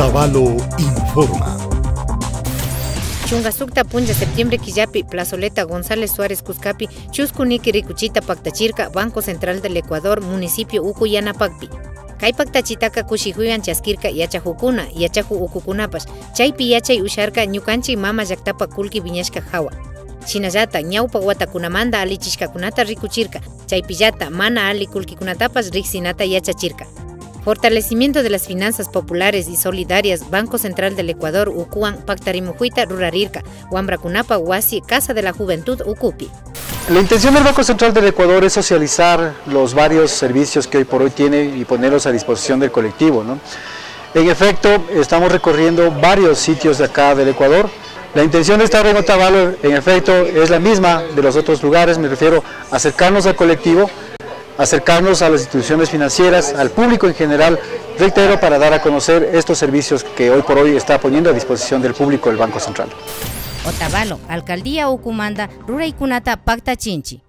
Otavalo informa. Chungasukta punja septiembre Quillapi, Plazoleta González Suárez Cuscapi, Chuscuniqui Ricuchita Pactachirca, Banco Central del Ecuador, Municipio Ucuyanapacpi. Kay Pactachitaca Cuxihuyan Chasquirca Yachajukuna, Yachahu Ukukunapas, Chaypi Yachay Usharca, Ñukanchi Mama Llaktapa Kulki Viñashka Hawa. Chinallata, ñaupa watakunamanda alichishkakunata rikuchirka, chaypillata, mana ali kulkikunatapas riksinata yachachirka. Fortalecimiento de las finanzas populares y solidarias, Banco Central del Ecuador, Ukuan, Pactarimujuita, Rurarirka, Wambrakunapa, Huasi, Casa de la Juventud, Ukupi. La intención del Banco Central del Ecuador es socializar los varios servicios que hoy por hoy tiene y ponerlos a disposición del colectivo, ¿no? En efecto, estamos recorriendo varios sitios de acá del Ecuador. La intención de estar en Otavalo, en efecto, es la misma de los otros lugares, me refiero a acercarnos al colectivo, acercarnos a las instituciones financieras, al público en general, reitero, para dar a conocer estos servicios que hoy por hoy está poniendo a disposición del público el Banco Central. Otavalo, Alcaldía Ucumanda, Ruraykunata Pactachinchi.